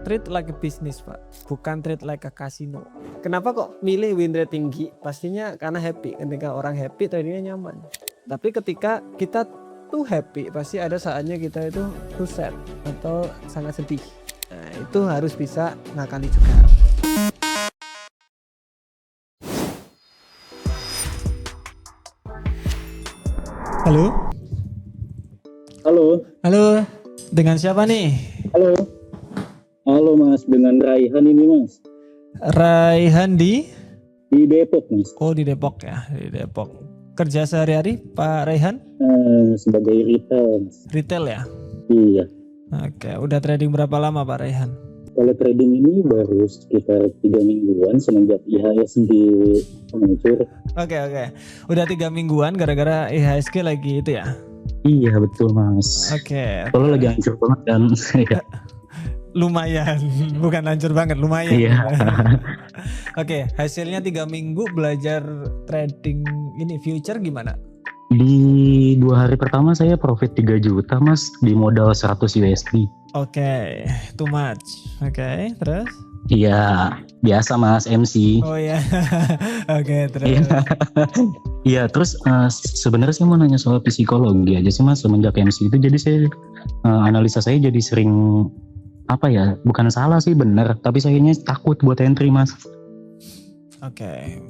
treat like a business Pak, bukan treat like a casino. Kenapa kok milih win rate tinggi? Pastinya karena happy. Ketika orang happy tradingnya nyaman. Tapi ketika kita tuh happy, pasti ada saatnya kita itu too sad atau sangat sedih. Nah itu harus bisa ngakali juga. Halo? Halo. Halo, dengan siapa nih? Halo. Halo Mas, dengan Raihan ini Mas. Raihan di Depok Mas. Oh di Depok ya, di Depok. Kerja sehari-hari Pak Raihan? Sebagai retail Mas. Retail ya? Iya. Oke, udah trading berapa lama Pak Raihan? Kalau trading ini baru sekitar 3 mingguan semenjak IHSG muncul. Oke. Udah 3 mingguan gara-gara IHSG lagi itu ya? Iya betul Mas. Oke. Kalau lagi hancur banget dan ya. Lumayan, bukan hancur banget, lumayan. Iya. Oke, hasilnya 3 minggu belajar trading ini future gimana? Di 2 hari pertama saya profit 3 juta Mas di modal 100 USD. Oke, too much. Oke, terus? Iya, biasa Mas MC. Oh ya. Oke, terus. Iya, terus sebenarnya saya mau nanya soal psikologi aja sih Mas semenjak MC itu. Jadi saya analisa saya jadi sering apa ya? Bukan salah sih, bener. Tapi sayanya takut buat entry Mas. Oke.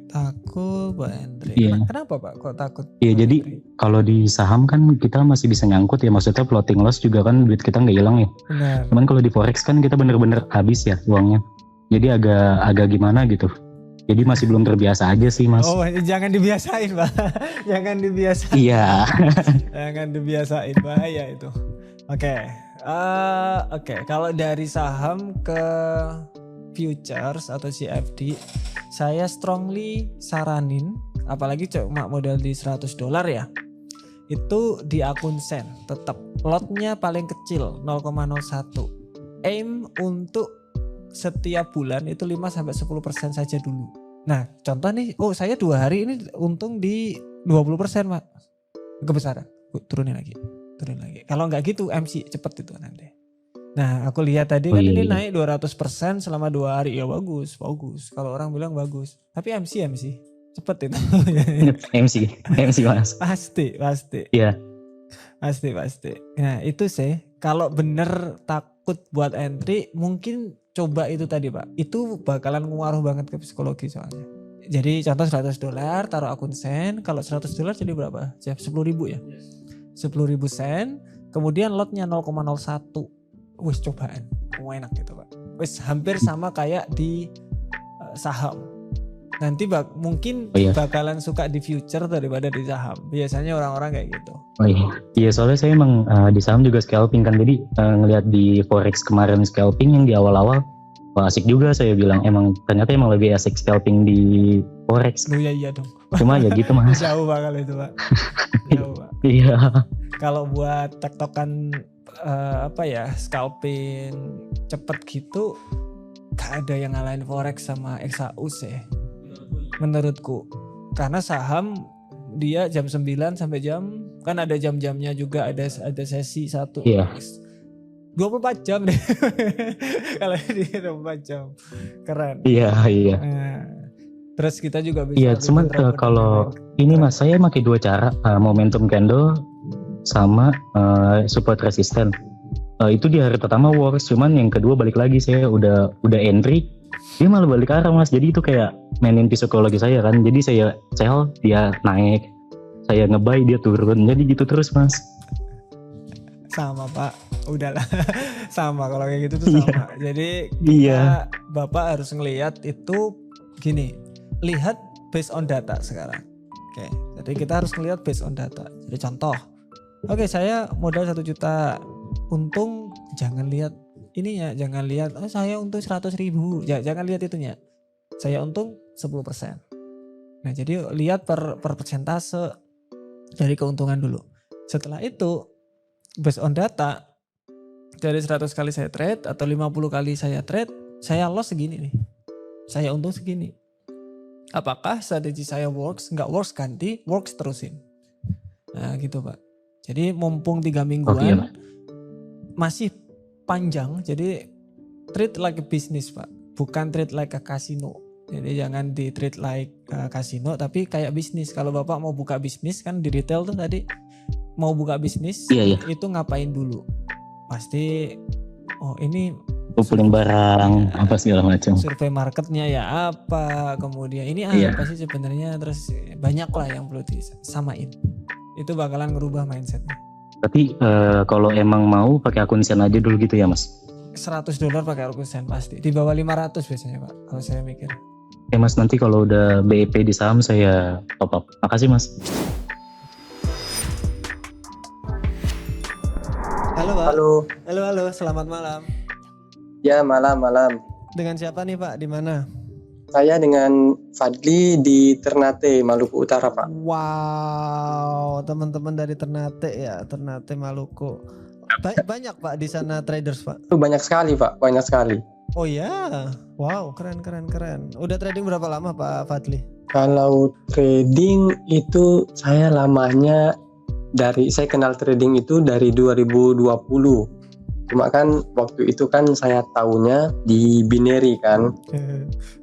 Takut buat entry. Iya. Kenapa Pak? Kok takut? Iya, jadi kalau di saham kan kita masih bisa nyangkut ya. Maksudnya floating loss juga kan duit kita nggak hilang ya. Benar. Cuman kalau di forex kan kita bener-bener habis ya uangnya. Jadi agak gimana gitu. Jadi masih belum terbiasa aja sih Mas. Oh, jangan dibiasain Pak. Jangan dibiasain. Iya. Jangan dibiasain, bahaya itu. Oke. Kalau dari saham ke futures atau CFD, saya strongly saranin, apalagi cuma modal di $100 ya, itu di akun Sen tetap lotnya paling kecil 0,01. Aim untuk setiap bulan itu 5-10% saja dulu. Nah contoh nih, saya 2 hari ini untung di 20% Pak, kebesaran. Turunin lagi. Kalau nggak gitu MC cepet itu nanti. Nah aku lihat tadi kan ini naik 200% selama 2 hari, ya bagus. Kalau orang bilang bagus, tapi MC cepet itu. MC Mas. Pasti. Iya. Pasti. Nah itu sih, kalau bener takut buat entry, mungkin coba itu tadi Pak. Itu bakalan ngaruh banget ke psikologi soalnya. Jadi contoh $100 taruh akun Sen, kalau $100 jadi berapa? 10.000 ya? 10.000 sen, kemudian lotnya 0,01. Wis cobaan, enak gitu Pak. Wis hampir sama kayak di saham. Nanti mungkin bakalan suka di future daripada di saham. Biasanya orang-orang kayak gitu. Oh iya, soalnya saya emang di saham juga scalping kan. Jadi ngelihat di forex kemarin scalping yang di awal-awal, wah asik juga, saya bilang ternyata emang lebih asik scalping di forex. Oh iya dong. Cuma ya gitu Mas. Jauh banget itu Pak. Jauh Pak. Iya. Kalau buat tektokan scalping cepet gitu, gak ada yang ngalahin forex sama XAU sih menurutku. Karena saham dia jam 9 sampai kan ada jam-jamnya juga, ada sesi 1. Iya. 24 jam deh. Kalau di 24 jam. Keren. Iya. Nah, terus kita juga bisa. Iya, cuman kalau ini Mas, saya pakai 2 cara, momentum candle sama support resisten. Itu di hari pertama works, cuman yang kedua balik lagi saya udah entry, dia malah balik arah Mas. Jadi itu kayak mainin psikologi saya kan. Jadi saya sell, dia naik, saya nge-buy, dia turun. Jadi gitu terus Mas. Sama Pak, udahlah. Sama kalau kayak gitu tuh sama. Jadi Bapak harus ngelihat itu gini, lihat based on data sekarang. Oke, jadi kita harus ngelihat based on data. Jadi contoh, saya modal 1 juta, untung jangan lihat ininya, jangan lihat saya untung 100.000, jangan lihat itunya. Saya untung 10%. Nah jadi lihat per persentase dari keuntungan dulu. Setelah itu based on data, dari 100 kali saya trade atau 50 kali saya trade, saya loss segini nih, saya untung segini. Apakah strategi saya works? Nggak works ganti, works terusin. Nah gitu Pak. Jadi mumpung 3 mingguan masih panjang, jadi treat like a business Pak, bukan treat like a casino. Jadi jangan di treat like kasino tapi kayak bisnis. Kalau Bapak mau buka bisnis kan di retail tuh tadi mau buka bisnis itu ngapain dulu? Pasti ini kumpulin barang apa segala macam. Survei marketnya ya apa, kemudian ini apa sih sebenarnya, terus banyak lah yang perlu disamain. Itu bakalan ngerubah mindsetnya. Tapi kalau emang mau pakai akun sen aja dulu gitu ya Mas? $100 pakai akun sen pasti. Di bawah 500 biasanya Pak kalau saya mikir. Oke Mas, nanti kalau udah BEP di saham saya top up. Makasih Mas. Halo Pak. Halo, selamat malam. Ya, malam. Dengan siapa nih Pak? Di mana? Saya dengan Fadli di Ternate, Maluku Utara, Pak. Wow, teman-teman dari Ternate ya, Ternate Maluku. Banyak Pak di sana traders Pak? Banyak sekali Pak, banyak sekali. Oh ya, wow, keren. Udah trading berapa lama Pak Fadli? Kalau trading itu saya lamanya saya kenal trading itu dari 2020. Cuma kan waktu itu kan saya tahunya di binary kan.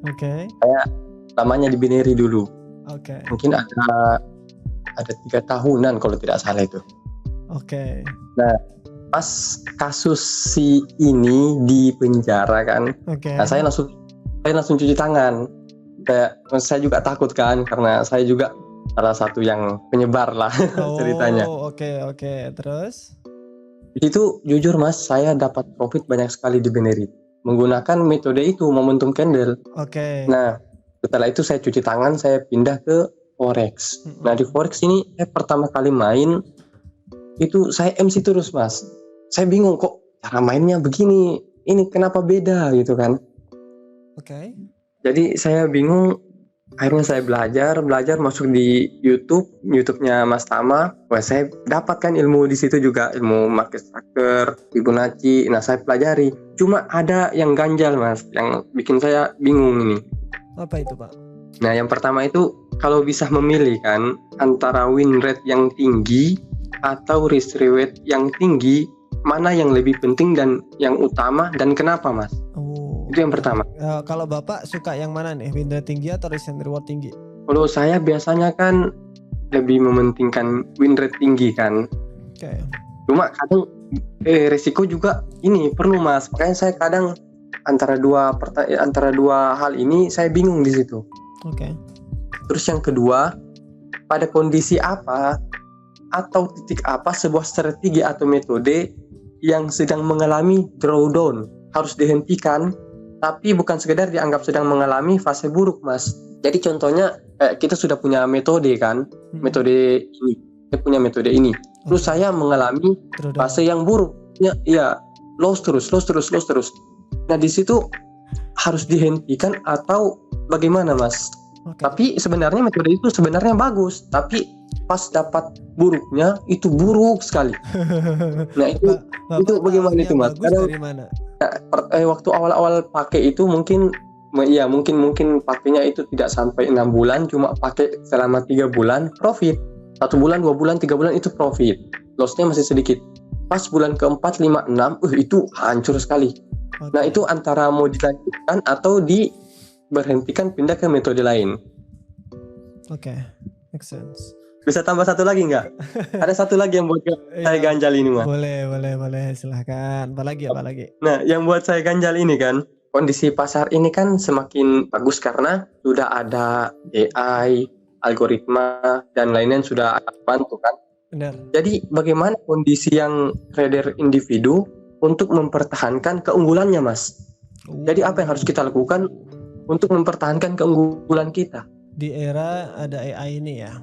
Oke. Saya lamanya di binary dulu. Oke. Mungkin ada 3 tahunan kalau tidak salah itu. Oke. Nah, pas kasus si ini di penjara kan, nah saya langsung cuci tangan. Saya juga takut kan, karena saya juga salah satu yang penyebar lah ceritanya. Oke. Terus? Itu jujur Mas, saya dapat profit banyak sekali di binary menggunakan metode itu, momentum candle. Oke. Nah, setelah itu saya cuci tangan, saya pindah ke forex. Nah, di forex ini saya pertama kali main itu saya MC terus Mas. Saya bingung kok cara mainnya begini, ini kenapa beda gitu kan. Oke. Jadi saya bingung, akhirnya saya belajar masuk di YouTube-nya Mas Tama. Wah, saya dapatkan ilmu di situ juga, ilmu market structure, Fibonacci. Nah, saya pelajari. Cuma ada yang ganjal Mas, yang bikin saya bingung ini. Apa itu Pak? Nah, yang pertama itu kalau bisa memilih kan antara win rate yang tinggi atau risk reward yang tinggi, mana yang lebih penting dan yang utama dan kenapa Mas? Itu yang pertama. Kalau Bapak suka yang mana nih, win rate tinggi atau risk and reward tinggi? Kalau saya biasanya kan lebih mementingkan win rate tinggi kan. Oke. Cuma kadang resiko juga ini perlu Mas. Makanya saya kadang antara dua hal ini saya bingung di situ. Oke. Terus yang kedua, pada kondisi apa atau titik apa sebuah strategi atau metode yang sedang mengalami drawdown harus dihentikan, tapi bukan sekedar dianggap sedang mengalami fase buruk Mas. Jadi contohnya kita sudah punya metode kan, metode ini, kita punya metode ini. Terus saya mengalami fase yang buruk, ya loss terus. Nah di situ harus dihentikan atau bagaimana Mas? Okay. Tapi sebenarnya metode itu sebenarnya bagus, tapi pas dapat buruknya itu buruk sekali. Nah itu bagaimana itu Mas? Bagus dari mana? Waktu awal-awal pakai itu mungkin pakainya itu tidak sampai 6 bulan, cuma pakai selama 3 bulan profit. 1 bulan, 2 bulan, 3 bulan itu profit. Lossnya masih sedikit. Pas bulan keempat, 5, 6, itu hancur sekali. Okay. Nah itu antara mau dilanjutkan atau diberhentikan pindah ke metode lain. Oke, make sense. Bisa tambah satu lagi nggak? Ada satu lagi yang buat saya ganjal ini Mas. Boleh, silahkan. Apa lagi? Nah, yang buat saya ganjal ini kan, kondisi pasar ini kan semakin bagus karena sudah ada AI, algoritma, dan lain-lain sudah bantu kan. Benar. Jadi bagaimana kondisi yang trader individu untuk mempertahankan keunggulannya Mas? Jadi apa yang harus kita lakukan untuk mempertahankan keunggulan kita? Di era ada AI ini ya?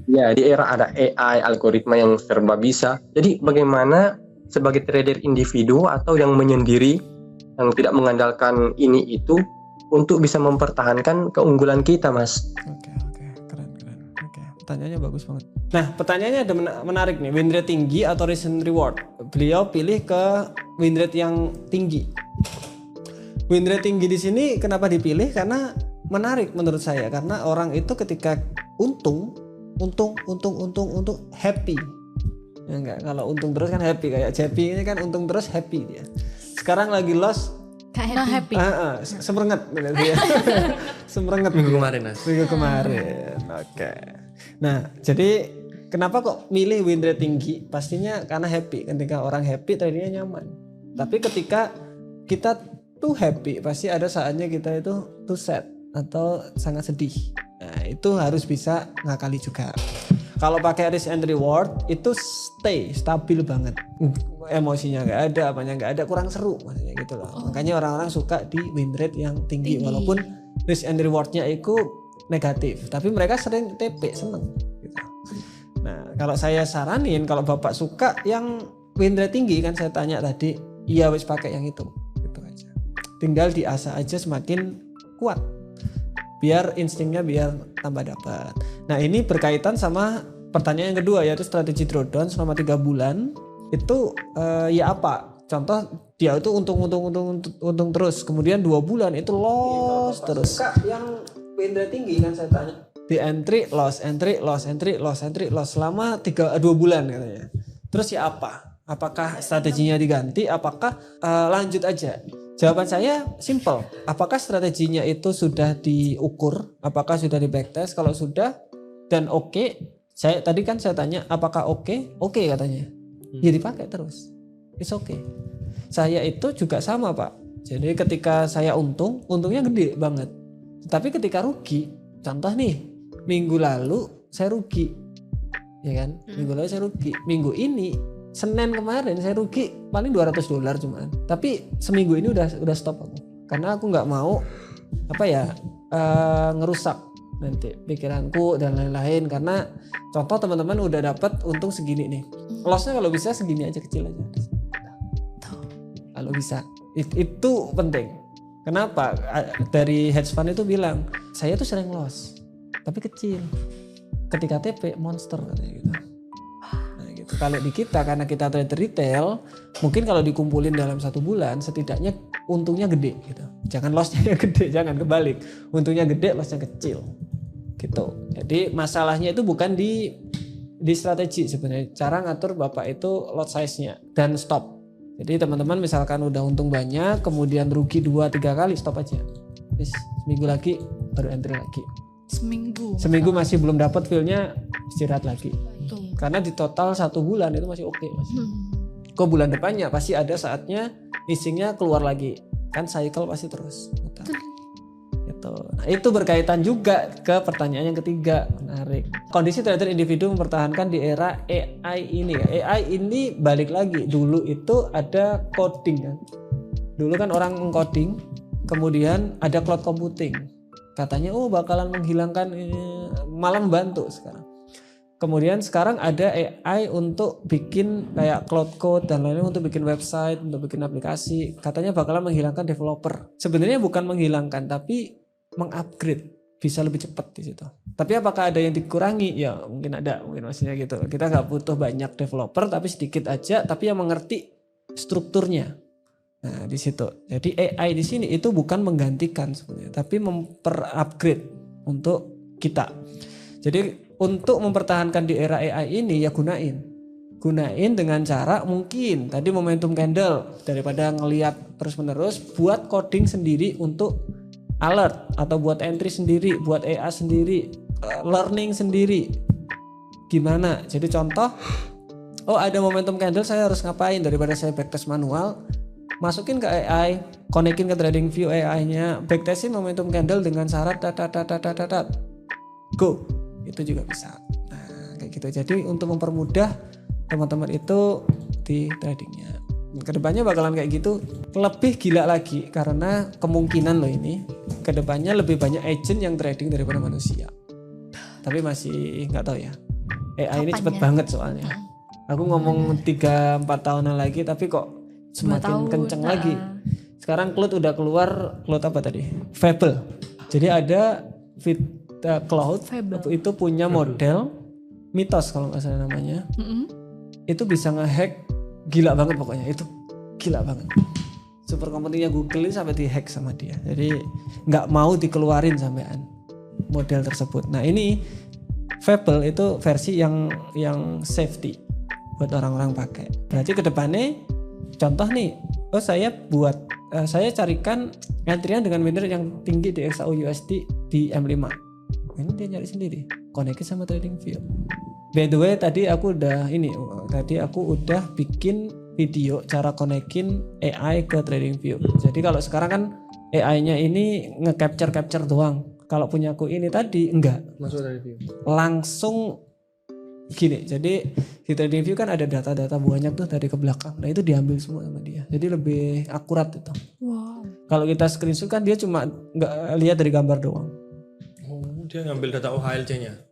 Ya, di era ada AI, algoritma yang serba bisa. Jadi bagaimana sebagai trader individu atau yang menyendiri, yang tidak mengandalkan ini itu, untuk bisa mempertahankan keunggulan kita Mas? Oke, keren. Oke, pertanyaannya bagus banget. Nah, pertanyaannya ada menarik nih, win rate tinggi atau risk and reward? Beliau pilih ke win rate yang tinggi. Win rate tinggi di sini kenapa dipilih? Karena menarik menurut saya, karena orang itu ketika untung happy. Ya enggak, kalau untung terus kan happy, kayak Jepi ini kan untung terus happy dia. sekarang lagi lost, happy. semerenget gitu ya. Semerenget Minggu kemarin Mas. Minggu kemarin. Oke. Nah, jadi kenapa kok milih win rate tinggi? Pastinya karena happy. Ketika orang happy tradingnya nyaman. Tapi ketika kita tuh happy, pasti ada saatnya kita itu tuh sad atau sangat sedih. Nah, itu harus bisa ngakali juga. Kalau pakai risk and reward itu stabil banget. Emosinya nggak ada, apanya nggak ada, kurang seru maksudnya gitu loh. Makanya orang-orang suka di win rate yang tinggi. Walaupun risk and rewardnya itu negatif, tapi mereka sering TP, seneng gitu. Nah, kalau saya saranin kalau Bapak suka yang win rate tinggi, kan saya tanya tadi, iya wis pakai yang itu gitu aja. Tinggal diasah aja semakin kuat. Biar instingnya biar tambah dapat. Nah, ini berkaitan sama pertanyaan yang kedua, yaitu strategi drawdown selama 3 bulan itu ya apa? Contoh dia itu untung terus, kemudian 2 bulan itu loss terus. Yang win rate tinggi kan saya tanya. Di entry loss selama 2 bulan katanya. Terus ya apa? Apakah strateginya diganti? Apakah lanjut aja? Jawaban saya simple. Apakah strateginya itu sudah diukur? Apakah sudah di backtest? Kalau sudah dan oke, saya tadi kan saya tanya apakah oke? Oke katanya. Ya dipakai terus. It's okay. Saya itu juga sama Pak. Jadi ketika saya untungnya gede banget. Tapi ketika rugi, contoh nih, minggu lalu saya rugi, ya kan? Minggu lalu saya rugi. Minggu ini, Senin kemarin saya rugi paling $200 cuman. Tapi seminggu ini udah stop aku. Karena aku nggak mau ngerusak nanti pikiranku dan lain-lain. Karena contoh teman-teman udah dapat untung segini nih. Lossnya kalau bisa segini aja, kecil aja. Kalau bisa. Itu penting. Kenapa? Dari hedge fund itu bilang, saya tuh sering loss, tapi kecil. Ketika TP monster katanya gitu. Nah, gitu. Kalau di kita karena kita trader retail, mungkin kalau dikumpulin dalam 1 bulan, setidaknya untungnya gede gitu. Jangan lossnya gede, jangan kebalik. Untungnya gede, lossnya kecil. Gitu. Jadi masalahnya itu bukan di strategi sebenarnya. Cara ngatur Bapak itu lot size-nya dan stop. Jadi teman-teman misalkan udah untung banyak, kemudian rugi 2-3 kali, stop aja. Terus seminggu lagi baru entry lagi. Seminggu masih belum dapat feel-nya, istirahat lagi. Karena di total 1 bulan itu masih oke. Kok bulan depannya pasti ada saatnya leasingnya keluar lagi. Kan cycle pasti terus muter. Gitu. Nah, itu berkaitan juga ke pertanyaan yang ketiga, menarik. Kondisi trader individu mempertahankan di era AI ini. AI ini balik lagi, dulu itu ada coding kan. Dulu kan orang mengcoding, kemudian ada cloud computing. Katanya bakalan menghilangkan, malah membantu sekarang. Kemudian sekarang ada AI untuk bikin kayak cloud code dan lain-lain, untuk bikin website, untuk bikin aplikasi. Katanya bakalan menghilangkan developer. Sebenarnya bukan menghilangkan, tapi mengupgrade, bisa lebih cepat di situ. Tapi apakah ada yang dikurangi? Ya mungkin ada, mungkin maksudnya gitu. Kita nggak butuh banyak developer, tapi sedikit aja, tapi yang mengerti strukturnya. Nah di situ. Jadi AI di sini itu bukan menggantikan sebenarnya, tapi memperupgrade untuk kita. Jadi untuk mempertahankan di era AI ini ya gunain dengan cara mungkin tadi momentum candle, daripada ngelihat terus-menerus, buat coding sendiri untuk alert, atau buat entry sendiri, buat AI sendiri, learning sendiri. Gimana? Jadi contoh, ada momentum candle, saya harus ngapain, daripada saya backtest manual, masukin ke AI, konekin ke TradingView AI-nya, backtestin momentum candle dengan syarat go. Itu juga bisa. Nah, kayak gitu. Jadi untuk mempermudah teman-teman itu di tradingnya. Kedepannya bakalan kayak gitu, lebih gila lagi karena kemungkinan loh ini kedepannya lebih banyak agent yang trading daripada manusia. Tapi masih nggak tahu ya. AI ini cepet banget soalnya. Aku ngomong 3-4 tahunan lagi, tapi kok semakin kenceng lagi. Sekarang Cloud udah keluar, Cloud apa tadi? Fable. Jadi ada Cloud itu punya model Mythos kalau nggak salah namanya. Itu bisa ngehack. Gila banget pokoknya, itu gila banget. Super komputernya Google ini sampai dihack sama dia. Jadi nggak mau dikeluarin sampean model tersebut. Nah ini Fable itu versi yang safety buat orang-orang pakai. Berarti kedepannya contoh nih saya carikan antrian dengan winner yang tinggi di XAU USD di M5. Ini dia nyari sendiri, konekin sama TradingView. By the way tadi aku udah bikin video cara konekin AI ke TradingView. Jadi kalau sekarang kan AI-nya ini nge-capture doang. Kalau punyaku ini tadi enggak. Masuk TradingView. Langsung gini. Jadi di TradingView kan ada data-data banyak tuh dari ke belakang. Nah itu diambil semua sama dia. Jadi lebih akurat itu. Wow. Kalau kita screenshot kan dia cuma nggak lihat dari gambar doang. Oh, dia ngambil data OHLC-nya.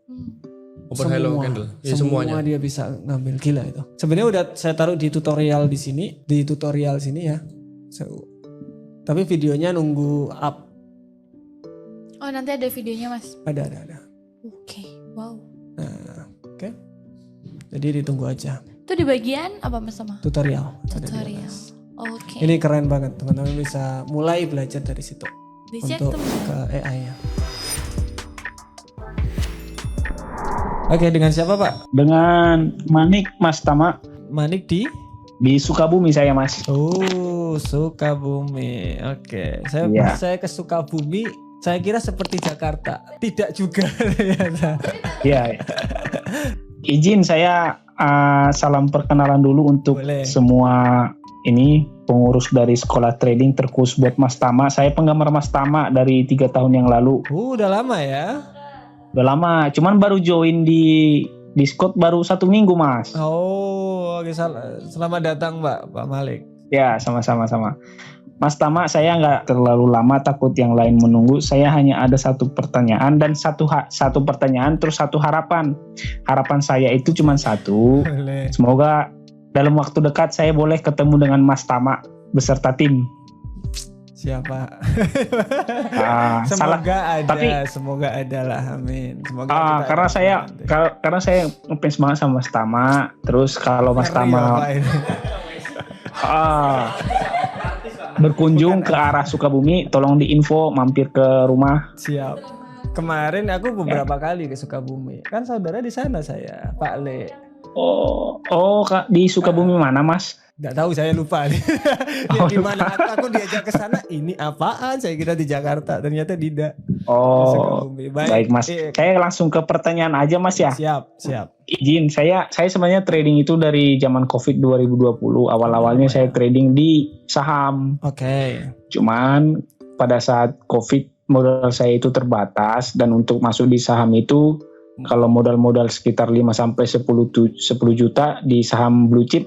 Open Semua, Hello Candle. Ya, semua semuanya. dia bisa ngambil, gila itu. Sebenarnya udah saya taruh di tutorial di sini, ya. Tapi videonya nunggu up. Oh nanti ada videonya mas. Ada. Oke. Wow. Nah, oke. Jadi ditunggu aja. Itu di bagian apa mas sama? Tutorial. Ada di Tutorial. atas. Oke. Ini keren banget, teman-teman bisa mulai belajar dari situ Dicek untuk teman. ke AI-nya. Oke, dengan siapa Pak? Dengan Manik Mas Tama Manik di Sukabumi saya Mas. Oh, Sukabumi. Oke, Iya. saya ke Sukabumi. Saya kira seperti Jakarta. Tidak juga ternyata. Iya. Izin saya salam perkenalan dulu untuk Boleh. semua ini pengurus dari sekolah trading terkhusus buat Mas Tama. Saya penggemar Mas Tama dari 3 tahun yang lalu. Udah lama ya. Udah lama, cuman baru join di Discord baru 1 minggu Mas. Oh, oke, selamat datang Pak Malik. Ya, sama-sama. Mas Tama, saya nggak terlalu lama, takut yang lain menunggu. Saya hanya ada satu pertanyaan dan satu pertanyaan terus satu harapan. Harapan saya itu cuma satu. Boleh. Semoga dalam waktu dekat saya boleh ketemu dengan Mas Tama beserta tim. Siapa? Salah. Semoga ada lah, amin. Semoga kita karena ada saya nanti. karena saya ngefans banget sama Mas Tama. Terus kalau Mas Ngeri ya, Tama Pak, ini. berkunjung ke arah Sukabumi, tolong diinfo mampir ke rumah. Siap. Kemarin aku beberapa kali ke Sukabumi. Kan saudara di sana saya, Pak Le. Oh, Kak, di Sukabumi mana, Mas? Nggak tahu, saya lupa nih. Oh, Di mana aku diajak ke sana, ini apaan? Saya kira di Jakarta, ternyata tidak. Oh, Sukabumi. baik Mas. Saya langsung ke pertanyaan aja Mas ya. Siap. Izin, saya sebenarnya trading itu dari zaman Covid 2020. Awal-awalnya saya trading di saham. Oke. Cuman pada saat Covid modal saya itu terbatas dan untuk masuk di saham itu kalau modal sekitar 5 sampai 10 juta di saham blue chip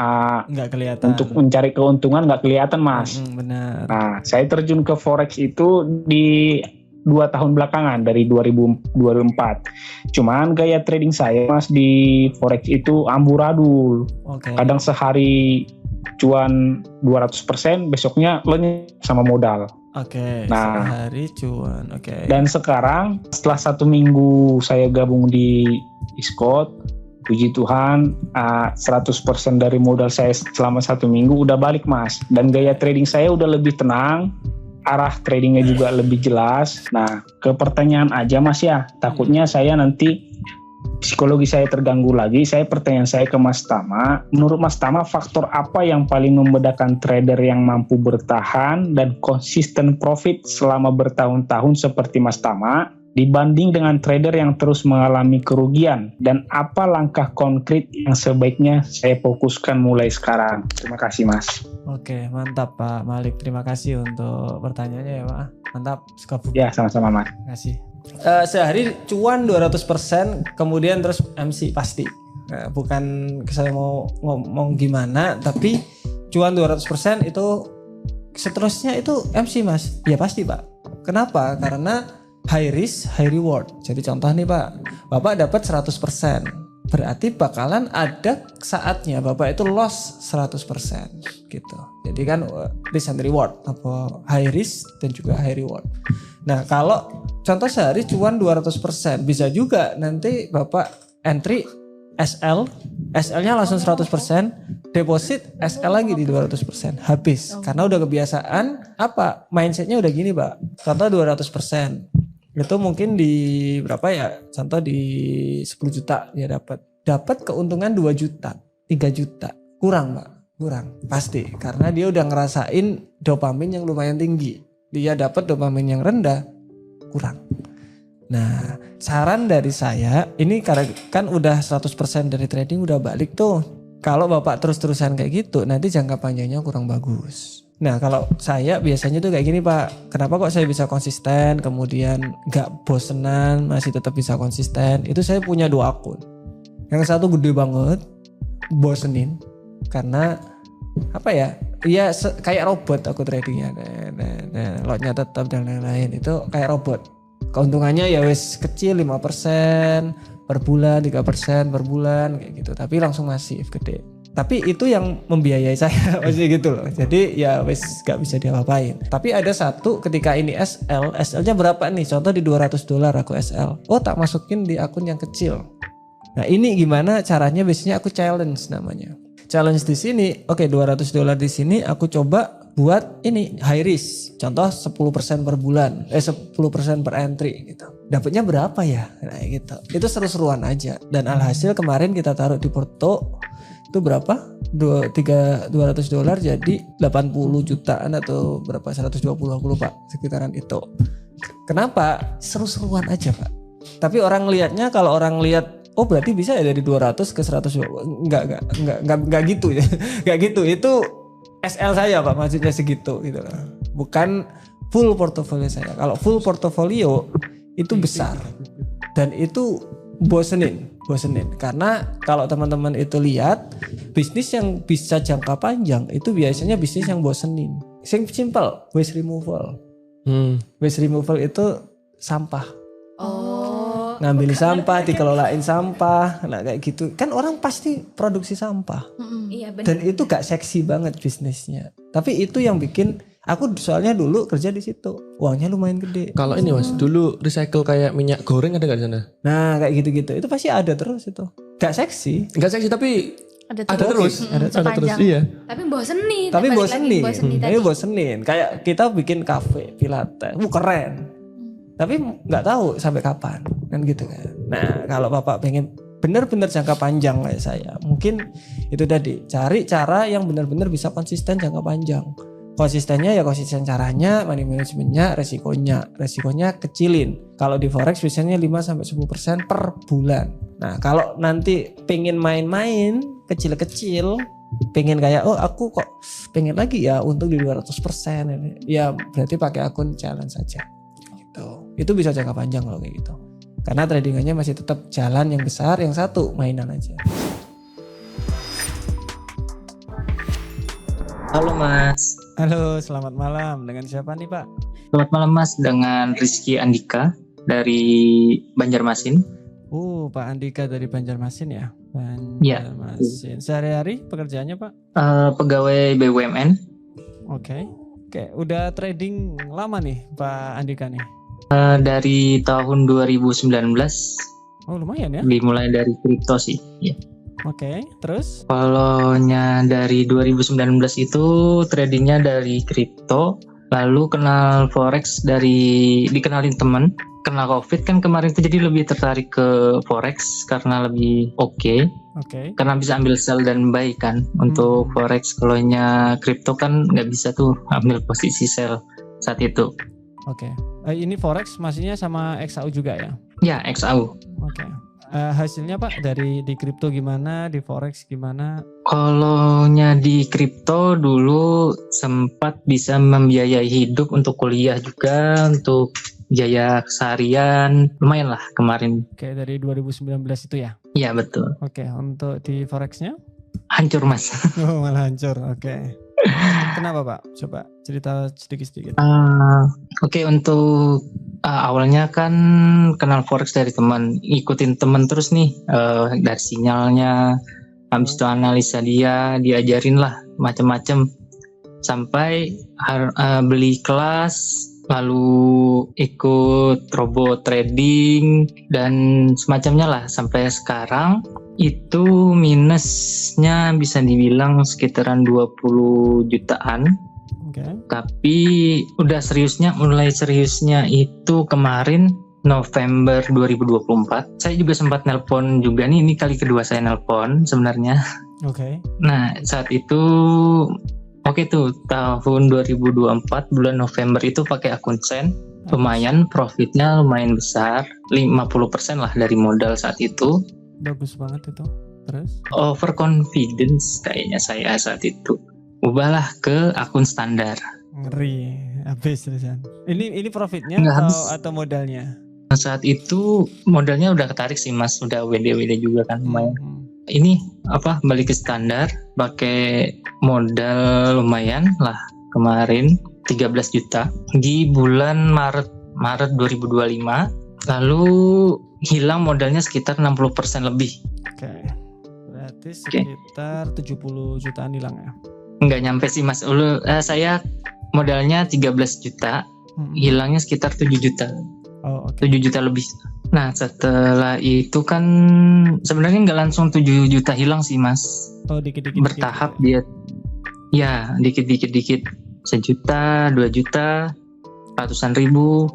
Nggak kelihatan. untuk mencari keuntungan nggak kelihatan Mas. Benar. Nah, saya terjun ke forex itu di 2 tahun belakangan dari 2004. Cuman gaya trading saya Mas di forex itu amburadul. Oke. Kadang sehari cuan 200%, besoknya lenyap sama modal. Oke. Nah. Sehari cuan. Oke. Dan sekarang setelah 1 minggu saya gabung di Discord, puji Tuhan 100% dari modal saya selama 1 minggu udah balik Mas. Dan gaya trading saya udah lebih tenang, arah tradingnya juga lebih jelas. Nah, ke pertanyaan aja Mas ya, takutnya saya nanti psikologi saya terganggu lagi. Pertanyaan saya ke Mas Tama, menurut Mas Tama faktor apa yang paling membedakan trader yang mampu bertahan dan konsisten profit selama bertahun-tahun seperti Mas Tama dibanding dengan trader yang terus mengalami kerugian, dan apa langkah konkret yang sebaiknya saya fokuskan mulai sekarang? Terima kasih Mas. Oke, mantap Pak Malik. Terima kasih untuk pertanyaannya ya Pak. Mantap, Sukabumi. Ya, sama-sama Mas. Terima kasih. Sehari cuan 200%, kemudian terus MC pasti. Bukan saya mau ngomong gimana, tapi cuan 200% itu seterusnya itu MC Mas. Ya pasti Pak. Kenapa? Karena high risk, high reward. Jadi contoh nih Pak, Bapak dapat 100%. Berarti bakalan ada saatnya Bapak itu loss 100% gitu. Jadi kan risk and reward, apa high risk dan juga high reward. Nah, kalau contoh sehari cuan 200%, bisa juga nanti Bapak entry SL-nya langsung 100%, deposit SL lagi di 200%, habis. Karena udah kebiasaan apa? Mindsetnya udah gini, Pak. Contoh 200%. Itu mungkin di berapa ya? Contoh di 10 juta ya dapat keuntungan 2 juta, 3 juta. Kurang, Pak. kurang pasti, karena dia udah ngerasain dopamin yang lumayan tinggi, dia dapat dopamin yang rendah, kurang. Nah, saran dari saya ini karena kan udah 100% dari trading udah balik tuh. Kalau Bapak terus-terusan kayak gitu, nanti jangka panjangnya kurang bagus. Nah, kalau saya biasanya tuh kayak gini Pak, kenapa kok saya bisa konsisten, kemudian gak bosenan, masih tetap bisa konsisten, itu saya punya 2 akun. Yang satu gede banget, bosenin, karena apa ya, iya kayak robot aku tradingnya, lotnya tetap dan lain-lain, itu kayak robot. Keuntungannya ya wes kecil 5% per bulan, 3% per bulan kayak gitu, tapi langsung masif gede. Tapi itu yang membiayai saya masih gitu loh. Jadi ya wes gak bisa diapa-apain. Tapi ada satu ketika ini SL-nya berapa nih? Contoh di $200 aku SL. Oh tak masukin di akun yang kecil. Nah ini gimana caranya? Biasanya aku challenge namanya. Challenge di sini, oke $200 di sini aku coba buat ini high risk. Contoh 10% per bulan, 10% per entry gitu. Dapatnya berapa ya? Nah gitu. Itu seru-seruan aja. Dan alhasil kemarin kita taruh di Porto itu berapa? $200 jadi 80 jutaan atau berapa? 120 aku lupa, sekitaran itu. Kenapa? Seru-seruan aja Pak. Tapi orang lihatnya, kalau orang lihat oh berarti bisa ya dari 200 ke 120. Enggak gitu ya. Enggak gitu. Itu SL saya Pak, maksudnya segitu gitu loh. Bukan full portofolio saya. Kalau full portofolio itu besar. Dan itu bosenin. Karena kalau teman-teman itu lihat, bisnis yang bisa jangka panjang itu biasanya bisnis yang bosenin. Simple, waste removal. Waste removal itu sampah. Ngambil sampah, dikelolain sampah, nah kayak gitu. Kan orang pasti produksi sampah. Iya benar. Dan itu gak seksi banget bisnisnya. Tapi itu yang bikin aku soalnya dulu kerja di situ. Uangnya lumayan gede. Kalau ini Mas, dulu recycle kayak minyak goreng ada gak di sana? Nah, kayak gitu-gitu. Itu pasti ada terus itu. Gak seksi. Enggak seksi tapi Ada terus. Ada terus. Iya. Tapi bosenin. Tapi balik lagi, bosenin. tadi. Tapi bosenin. Kayak kita bikin kafe, pilates. Keren. Tapi nggak tahu sampai kapan kan gitu kan. Nah kalau Bapak pengen benar-benar jangka panjang kayak saya, mungkin itu tadi cari cara yang benar-benar bisa konsisten jangka panjang. Konsistennya ya konsisten caranya, money managementnya, resikonya kecilin. Kalau di forex biasanya 5-10% per bulan. Nah kalau nanti pengen main-main kecil-kecil, pengen kayak oh aku kok pengen lagi ya untuk di 200%, ya berarti pakai akun challenge saja. Itu bisa jangka panjang loh kayak gitu. Karena tradingannya masih tetap jalan yang besar, yang satu mainan aja. Halo Mas. Halo, selamat malam. Dengan siapa nih Pak? Selamat malam Mas, dengan Rizky Andika dari Banjarmasin. Pak Andika dari Banjarmasin ya? Iya. Banjarmasin. Sehari-hari pekerjaannya Pak? Pegawai BUMN. Oke, udah trading lama nya Pak Andika nih? Dari tahun 2019. Oh lumayan ya? Dimulai dari kripto sih. Ya. Oke, terus? Kalau dari 2019 itu tradingnya dari kripto, lalu kenal forex dikenalin teman, kenal covid kan kemarin itu jadi lebih tertarik ke forex karena lebih oke. Karena bisa ambil sell dan buy kan. Untuk forex, kalau kripto kan nggak bisa tuh ambil posisi sell saat itu. Oke. Ini forex maksudnya sama XAU juga ya? Ya, XAU. Oke. Hasilnya Pak dari di kripto gimana, di forex gimana? Kalau di kripto dulu sempat bisa membiayai hidup untuk kuliah juga, untuk biaya keseharian, lumayan lah kemarin. Oke, dari 2019 itu ya? Iya betul. Oke, untuk di forexnya? Hancur Mas. Oh malah hancur, oke. Kenapa Pak? Coba cerita sedikit-sedikit. Oke, untuk awalnya kan kenal forex dari teman, ikutin teman terus nih dari sinyalnya, habis itu analisa diajarin lah macam-macam sampai beli kelas, lalu ikut robot trading dan semacamnya lah sampai sekarang. Itu minusnya bisa dibilang sekitaran 20 jutaan. Tapi mulai seriusnya itu kemarin November 2024. Saya juga sempat nelpon juga nih, ini kali kedua saya nelpon sebenarnya. Oke. Nah, saat itu oke tuh tahun 2024 bulan November itu pakai akun Sen. Lumayan profitnya lumayan besar, 50% lah dari modal saat itu. Bagus banget itu. Terus? Overconfidence kayaknya saya saat itu. Ubahlah ke akun standar. Ngeri. Habis terusan. Ini profitnya Nggak habis. atau modalnya? Nah, saat itu modalnya udah ketarik sih Mas, udah WD juga kan lumayan. Ini balik ke standar, pakai modal lumayan lah kemarin 13 juta di bulan Maret 2025, lalu hilang modalnya sekitar 60% lebih. Oke. Berarti sekitar 70 jutaan hilang ya? Nggak nyampe sih Mas. Saya modalnya 13 juta, hilangnya sekitar 7 juta. Oh, oke. 7 juta lebih. Nah, setelah itu kan sebenarnya nggak langsung 7 juta hilang sih Mas. Oh, dikit-dikit. Bertahap dia. Ya, dikit-dikit. 1 juta, 2 juta, ratusan ribu.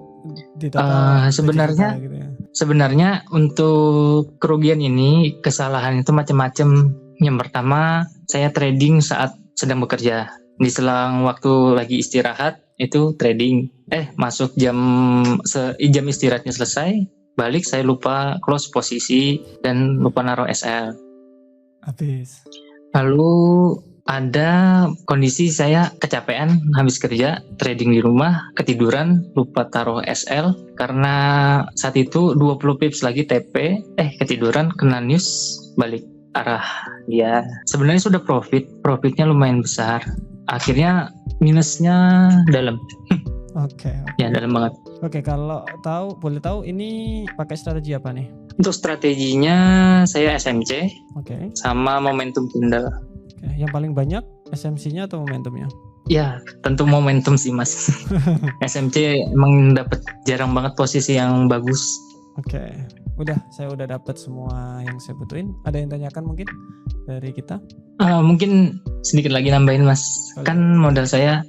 Di total sebenarnya 7 juta gitu ya. Sebenarnya untuk kerugian ini, kesalahan itu macam-macam. Yang pertama, saya trading saat sedang bekerja. Di selang waktu lagi istirahat, itu trading. Masuk jam istirahatnya selesai, balik saya lupa close posisi dan lupa naruh SL. Habis. Lalu ada kondisi saya kecapean habis kerja, trading di rumah, ketiduran, lupa taruh SL karena saat itu 20 pips lagi TP, ketiduran, kena news, balik arah. Ya, sebenarnya sudah profitnya lumayan besar. Akhirnya minusnya dalam. Oke. Ya, dalam banget. Oke, kalau boleh tahu ini pakai strategi apa nih? Untuk strateginya saya SMC Oke. sama momentum candle. Oke, yang paling banyak SMC-nya atau momentumnya? Ya, tentu momentum sih Mas. SMC emang dapat jarang banget posisi yang bagus. Oke. Saya udah dapat semua yang saya butuhin. Ada yang tanyakan mungkin dari kita? Mungkin sedikit lagi nambahin Mas. Kan modal saya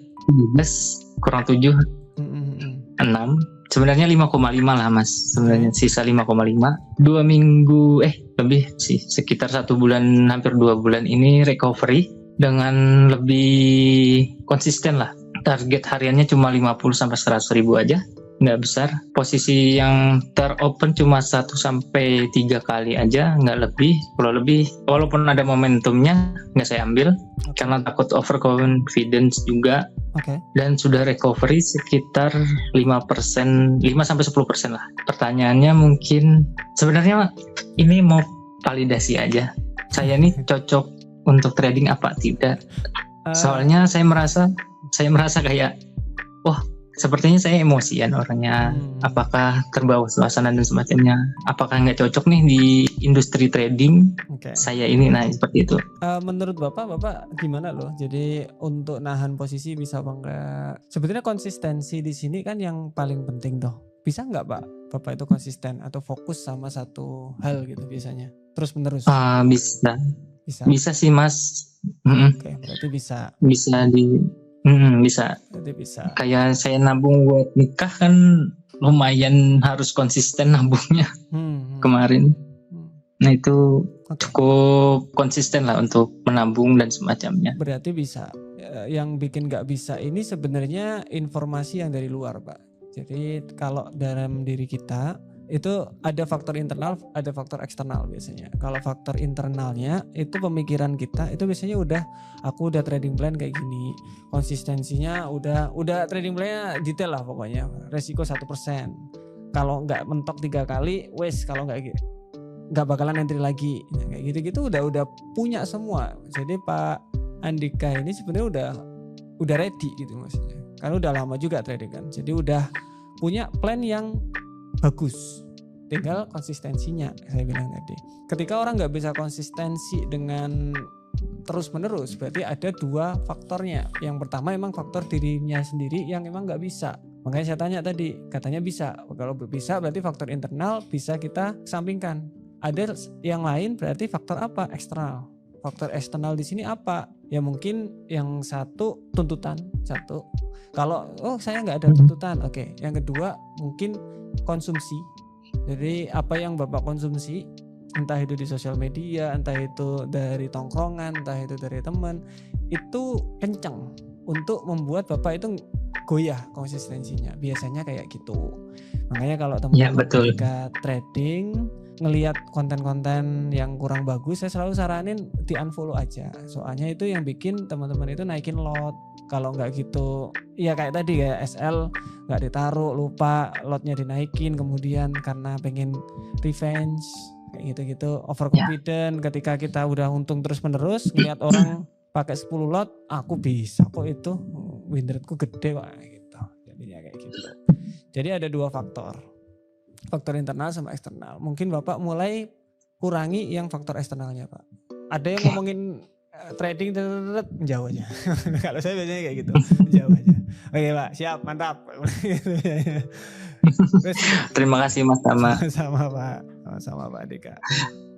17 kurang 7 6. Sebenarnya 5,5 lah Mas. Sebenarnya sisa 5,5. 2 minggu lebih sih, sekitar 1 bulan, hampir 2 bulan ini recovery dengan lebih konsisten lah. Target hariannya cuma 50 sampai 100 ribu aja. Nggak besar. Posisi yang teropen cuma 1 sampai 3 kali aja, nggak lebih. Kalau lebih, walaupun ada momentumnya, nggak saya ambil karena takut overconfidence juga. Dan sudah recovery sekitar 5%, 5 sampai 10% lah. Pertanyaannya mungkin sebenarnya ini mau validasi aja. Saya nih cocok untuk trading apa tidak? Soalnya saya merasa kayak sepertinya saya emosian orangnya. Apakah terbawa suasana dan semacamnya? Apakah nggak cocok nih di industri trading? Saya ini seperti itu. Menurut Bapak gimana loh? Jadi untuk nahan posisi bisa apa enggak? Sebetulnya konsistensi di sini kan yang paling penting toh. Bisa nggak Bapak itu konsisten atau fokus sama satu hal gitu biasanya? Terus menerus? Bisa sih Mas. Oke, berarti bisa. Bisa. Berarti bisa. Kayak saya nabung buat nikah kan lumayan harus konsisten nabungnya kemarin. Nah itu cukup konsisten lah untuk menabung dan semacamnya. Berarti bisa. Yang bikin nggak bisa ini sebenarnya informasi yang dari luar Pak. Jadi kalau dalam diri kita itu ada faktor internal, ada faktor eksternal biasanya. Kalau faktor internalnya itu pemikiran kita itu biasanya aku udah trading plan kayak gini, konsistensinya udah trading plannya detail lah pokoknya, resiko 1%. Kalau nggak mentok 3 kali, kalau nggak bakalan entry lagi. Nah, kayak gitu-gitu udah punya semua. Jadi Pak Andika ini sebenarnya udah ready gitu maksudnya. Karena udah lama juga trading kan, jadi udah punya plan yang bagus, tinggal konsistensinya. Saya bilang tadi, ketika orang nggak bisa konsistensi dengan terus menerus, berarti ada 2 faktornya. Yang pertama emang faktor dirinya sendiri yang emang nggak bisa. Makanya saya tanya tadi, katanya bisa. Kalau bisa berarti faktor internal bisa kita sampingkan. Ada yang lain berarti faktor apa? Eksternal. Faktor eksternal di sini apa? Ya mungkin yang satu tuntutan satu. Kalau saya nggak ada tuntutan, Yang kedua mungkin konsumsi. Jadi apa yang Bapak konsumsi entah itu di sosial media, entah itu dari tongkrongan, entah itu dari teman, itu kenceng untuk membuat Bapak itu goyah konsistensinya. Biasanya kayak gitu. Makanya kalau teman-teman ketika trading ngelihat konten-konten yang kurang bagus, saya selalu saranin di unfollow aja. Soalnya itu yang bikin teman-teman itu naikin lot. Kalau nggak gitu, ya kayak tadi kayak SL nggak ditaruh, lupa lotnya dinaikin, kemudian karena pengen revenge kayak gitu-gitu, overconfident. Ketika kita udah untung terus-menerus, ngelihat orang pakai 10 lot, aku bisa kok itu, win rate-ku gede kok gitu. Jadinya kayak gitu. Jadi ada dua faktor internal sama eksternal. Mungkin Bapak mulai kurangi yang faktor eksternalnya, Pak. Ada yang ngomongin trading menjauh aja. Kalau saya biasanya kayak gitu, menjauh aja. Oke Pak, siap, mantap. Terima kasih Mas Tama. Sama Pak, sama Pak Dika.